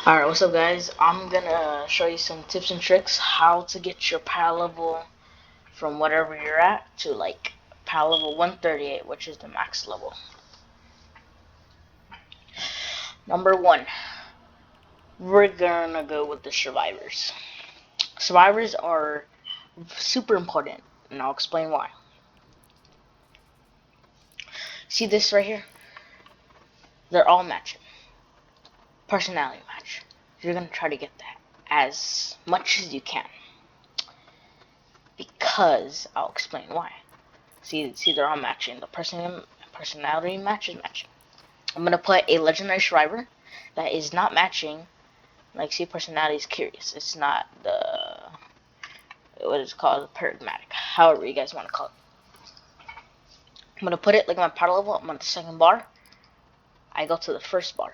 Alright, what's up guys? I'm gonna show you some tips and tricks how to get your power level from whatever you're at to like power level 138, which is the max level. Number one, we're gonna go with the survivors. Survivors are super important, and I'll explain why. See this right here? They're all matching. Personality match. You're gonna try to get that as much as you can. Because I'll explain why. See, they're all matching. The personality match is matching. I'm gonna put a legendary survivor that is not matching. Like, see, personality is curious. It's not the what is it called, pragmatic. However you guys want to call it. I'm gonna put it like my power level. I'm on the second bar. I go to the first bar.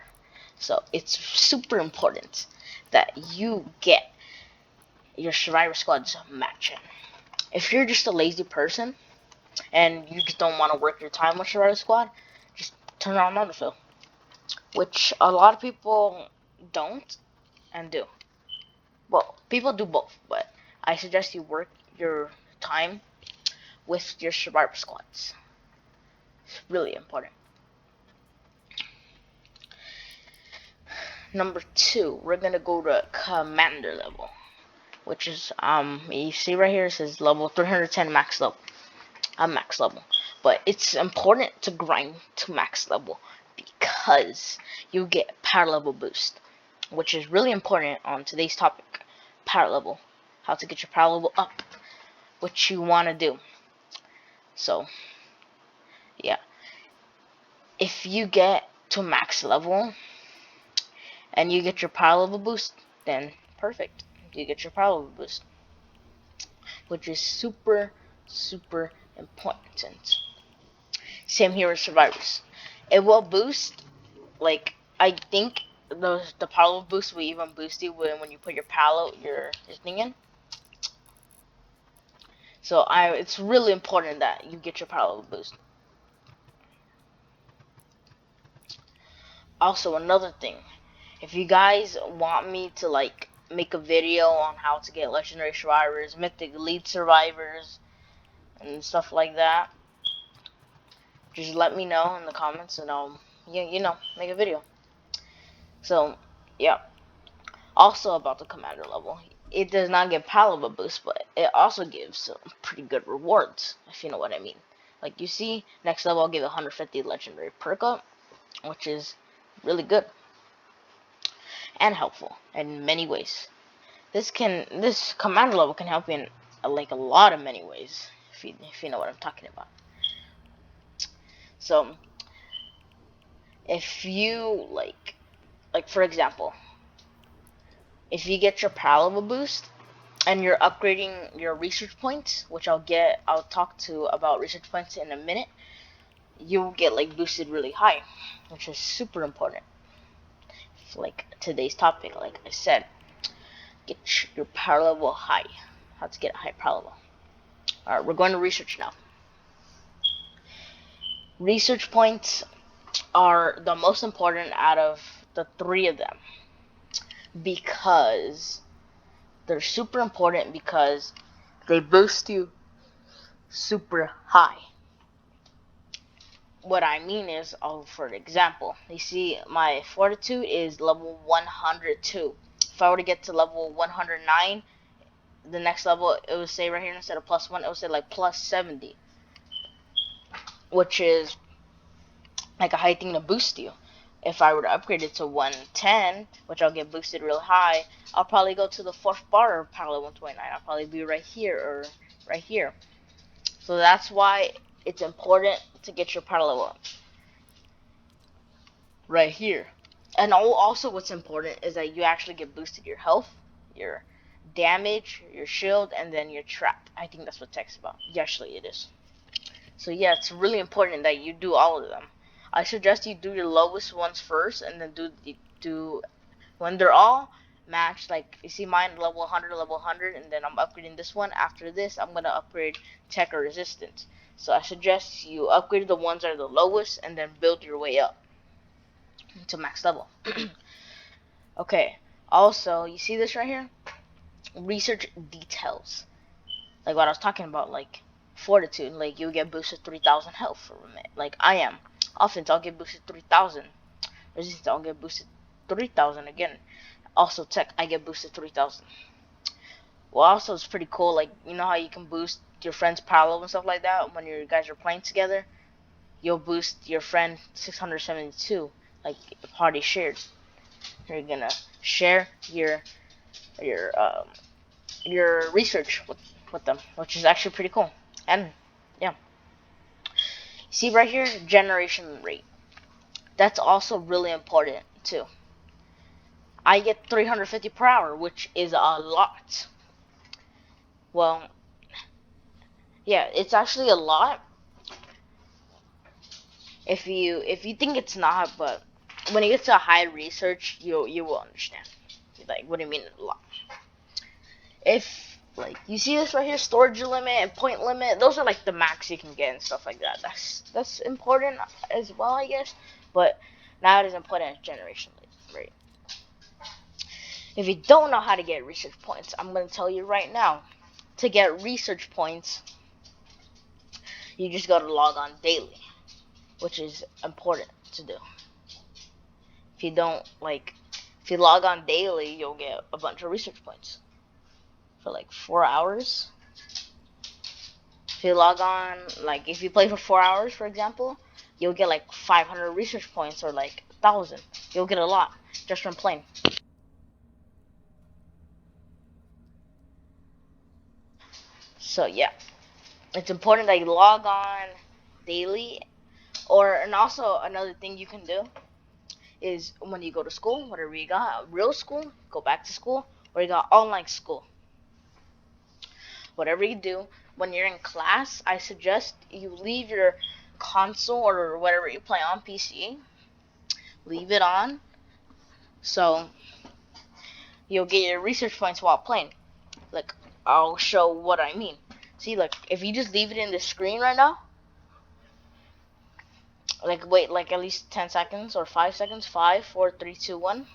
So it's super important that you get your survivor squads matching. If you're just a lazy person and you just don't want to work your time with survivor squad, just turn on autofill, which a lot of people don't and do. Well, people do both, but I suggest you work your time with your survivor squads. It's really important. Number two, we're gonna go to commander level, which is you see right here it says level 310 max level. I'm max level, but it's important to grind to max level because you get power level boost, which is really important on today's topic, power level, how to get your power level up, what you want to do. So yeah, if you get to max level and you get your power level boost, then perfect, you get your power level boost, which is super important. Same here with survivors. It will boost, like, I think the power level boost will even boost you when you put your thing in. So it's really important that you get your power level boost. Also, another thing, if you guys want me to like make a video on how to get legendary survivors, mythic elite survivors, and stuff like that, just let me know in the comments and I'll make a video. So yeah. Also about the commander level, it does not give power level boost, but it also gives some pretty good rewards, if you know what I mean. Like, you see, next level I'll give 150 legendary perk up, which is really good and helpful in many ways. This commander level can help you in like a lot of many ways, if you know what I'm talking about. So if you like for example, if you get your power level boost and you're upgrading your research points, which I'll talk to about research points in a minute, you'll get like boosted really high, which is super important. Like today's topic, like I said, get your power level high. How to get a high power level. Alright, we're going to research now. Research points are the most important out of the three of them because they're super important because they boost you super high. What I mean is, for example, you see my fortitude is level 102. If I were to get to level 109, the next level, it would say right here, instead of +1, it would say like +70, which is like a high thing to boost you. If I were to upgrade it to 110, which I'll get boosted real high, I'll probably go to the fourth bar of power level 129. I'll probably be right here or right here. So that's why it's important to get your power level up right here. And also what's important is that you actually get boosted your health, your damage, your shield, and then your trap. I think that's what text about. Actually, it is. So yeah, it's really important that you do all of them. I suggest you do your lowest ones first, and then do when they're all matched. Like, you see mine level 100, level 100, and then I'm upgrading this one. After this, I'm gonna upgrade tech or resistance. So I suggest you upgrade the ones that are the lowest, and then build your way up to max level. Okay. Also, you see this right here? Research details. Like what I was talking about, like fortitude. Like you get boosted 3,000 health for a minute. Like I am. Offense, I'll get boosted 3,000. Resistance, I'll get boosted 3,000 again. Also, tech, I get boosted 3,000. Well, also, it's pretty cool. Like, you know how you can boost your friend's power level and stuff like that when you guys are playing together? You'll boost your friend 672, like party shared. You're gonna share your your research with them, which is actually pretty cool. And yeah, see right here, generation rate. That's also really important too. I get 350 per hour, which is a lot. Well, yeah, it's actually a lot if you think it's not, but when it gets to high research, you will understand. Like, what do you mean a lot? If like you see this right here, storage limit and point limit, those are like the max you can get and stuff like that. That's important as well, I guess. But now it is important as generation rate. If you don't know how to get research points, I'm gonna tell you right now. To get research points, you just gotta log on daily, which is important to do. If you don't like, if you log on daily, you'll get a bunch of research points for like 4 hours. If you log on, like if you play for 4 hours, for example, you'll get like 500 research points or like 1,000. You'll get a lot just from playing. So yeah, it's important that you log on daily. Or and also another thing you can do is when you go to school, whatever you got, real school, go back to school, or you got online school. Whatever you do, when you're in class, I suggest you leave your console or whatever you play on PC, leave it on, so you'll get your research points while playing. Like, I'll show what I mean. See, like, if you just leave it in the screen right now, like, wait, like, at least 10 seconds or 5 seconds, 5, 4, 3, 2, 1,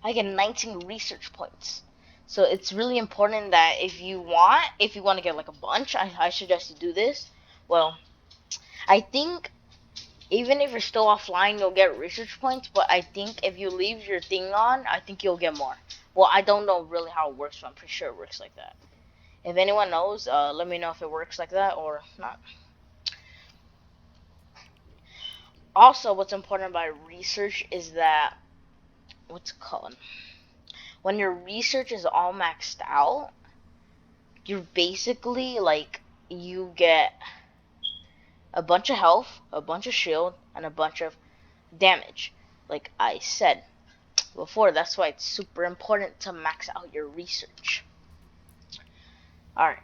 I get 19 research points. So it's really important that if you want to get like a bunch, I suggest you do this. Well, I think even if you're still offline, you'll get research points. But I think if you leave your thing on, I think you'll get more. Well, I don't know really how it works, but I'm pretty sure it works like that. If anyone knows, let me know if it works like that or not. Also, what's important about research is that what's it called? When your research is all maxed out, you're basically like you get a bunch of health, a bunch of shield, and a bunch of damage. Like I said before, that's why it's super important to max out your research. Alright,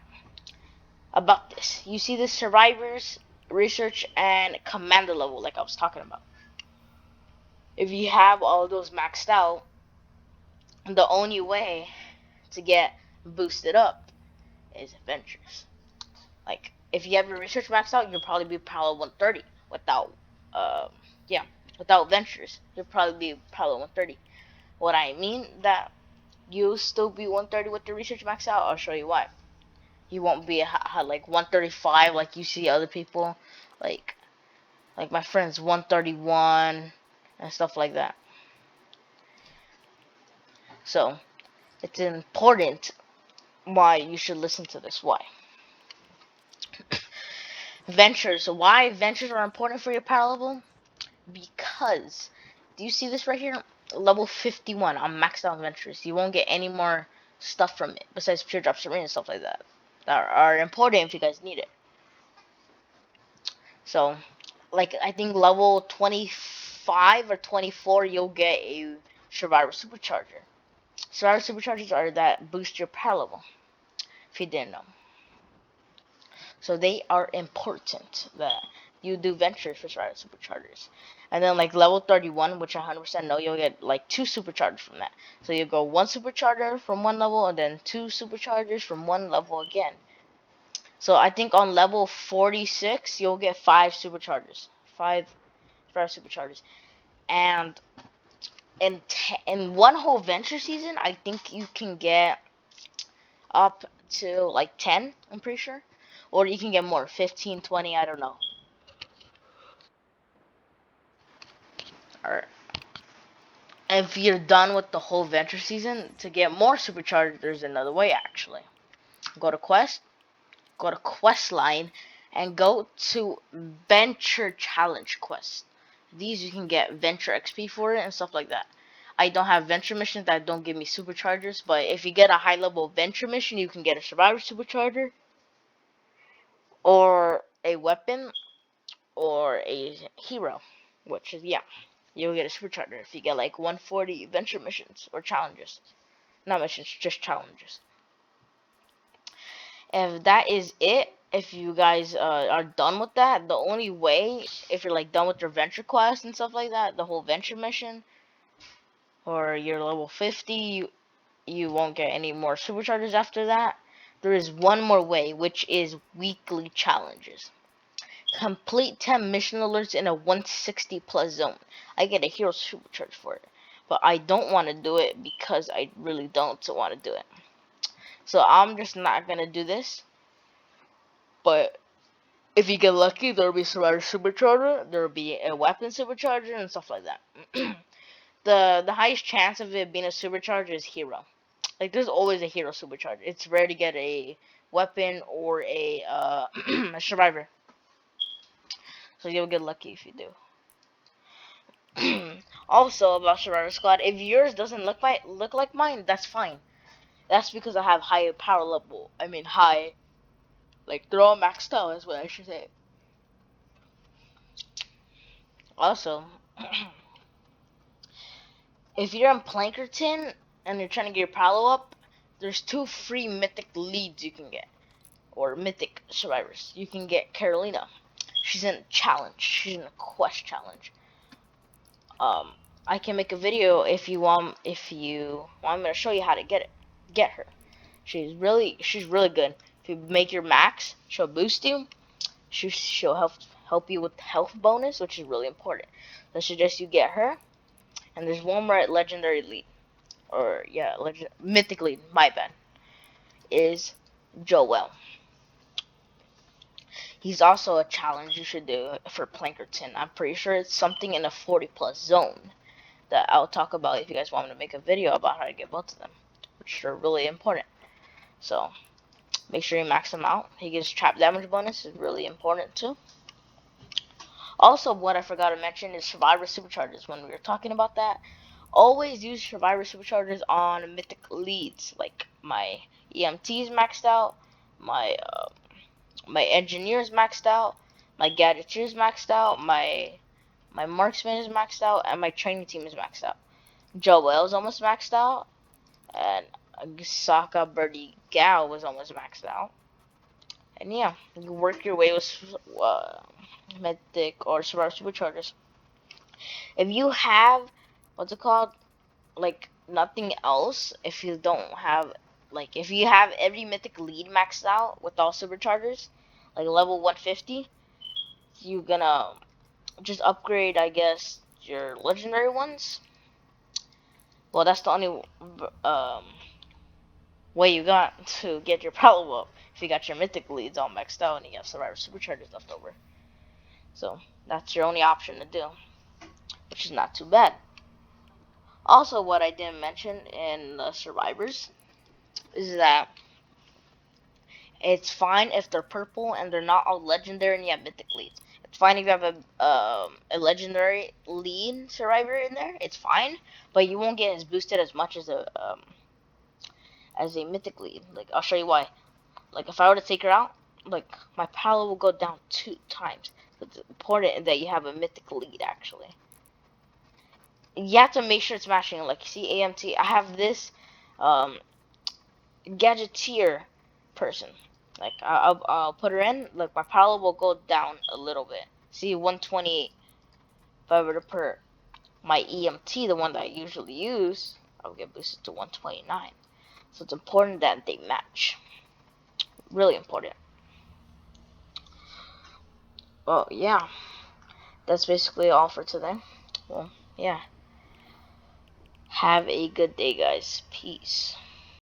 about this. You see the survivors, research, and commander level, like I was talking about. If you have all those maxed out, the only way to get boosted up is adventures. Like, if you have your research maxed out, you'll probably be power 130 without, yeah, without ventures. You'll probably be power 130. What I mean that you'll still be 130 with the research maxed out. I'll show you why. You won't be like 135 like you see other people, like my friends 131 and stuff like that. So it's important why you should listen to this. Why? Ventures. Why ventures are important for your power level? Because do you see this right here? Level 51 on maxed out ventures. You won't get any more stuff from it besides pure drop serene and stuff like that are important if you guys need it. So, like I think level 25 or 24, you'll get a survivor supercharger. Survivor superchargers are that boost your power level. If you didn't know. So they are important that you do ventures for Survivor Superchargers. And then like level 31, which I 100% know, you'll get like 2 superchargers from that. So you go 1 supercharger from one level and then 2 superchargers from one level again. So I think on level 46, you'll get 5 superchargers. 5 superchargers. And in one whole venture season, I think you can get up to like 10, I'm pretty sure. Or you can get more, 15, 20, I don't know. Or if you're done with the whole venture season, to get more supercharged, there's another way actually. Go to go to quest line, and go to venture challenge quest. These you can get venture XP for it and stuff like that. I don't have venture missions that don't give me superchargers, but if you get a high level venture mission, you can get a survivor supercharger or a weapon or a hero, which is, yeah, you'll get a supercharger if you get like 140 venture missions or challenges. Not missions, just challenges. If that is it, if you guys are done with that, the only way, if you're like done with your venture quest and stuff like that, the whole venture mission, or you're level 50, you won't get any more superchargers after that. There is one more way, which is weekly challenges. Complete 10 mission alerts in a 160 plus zone. I get a hero supercharge for it, but I don't want to do it because I really don't want to do it. So I'm just not gonna do this. But if you get lucky, there'll be survivor supercharger, there'll be a weapon supercharger, and stuff like that. The highest chance of it being a supercharger is hero. Like there's always a hero supercharger. It's rare to get a weapon or a a survivor. So you'll get lucky if you do. Also about Survivor Squad, if yours doesn't look like mine, that's fine. That's because I have higher power level. I mean high, like they're all maxed out. Is what I should say. Also, if you're in Plankerton and you're trying to get your Paolo up, there's 2 free mythic leads you can get, or mythic survivors. You can get Carolina. She's in a challenge. She's in a quest challenge. I can make a video if you want. If you want me to show you how to get her. She's really good. If you make your max, she'll boost you. She'll help you with health bonus, which is really important. I suggest you get her. And there's one more legendary lead. Or yeah, mythic lead, my bad, is Joel. He's also a challenge you should do for Plankerton. I'm pretty sure it's something in a 40 plus zone that I'll talk about if you guys want me to make a video about how to get both of them, which are really important. So make sure you max him out. He gets trap damage bonus, is really important too. Also, what I forgot to mention is survivor supercharges. When we were talking about that, always use survivor superchargers on mythic leads. Like my EMT is maxed out, my my engineer is maxed out, my gadgeteer is maxed out, my marksman is maxed out, and my training team is maxed out. Joel is almost maxed out, and Saka Birdie Gal was almost maxed out. And yeah, you work your way with mythic or survivor superchargers. If you have what's it called, like nothing else, if you don't have, like if you have every mythic lead maxed out with all superchargers, like level 150, you're gonna just upgrade, I guess, your legendary ones. Well, that's the only way you got to get your power up. If you got your mythic leads all maxed out and you have survivor superchargers left over. So that's your only option to do, which is not too bad. Also, what I didn't mention in the survivors is that it's fine if they're purple and they're not all legendary and you have mythic leads. It's fine if you have a legendary lead survivor in there. It's fine, but you won't get as boosted as much as a mythic lead. Like I'll show you why. Like if I were to take her out, like my power will go down 2 times. So it's important that you have a mythic lead actually. You have to make sure it's matching. Like you see AMT, I have this gadgeteer person. Like I'll put her in. Like my power will go down a little bit. See 128. If I were to put my EMT, the one that I usually use, I'll get boosted to 129. So it's important that they match. Really important. Well, yeah. That's basically all for today. Well, yeah. Have a good day, guys. Peace.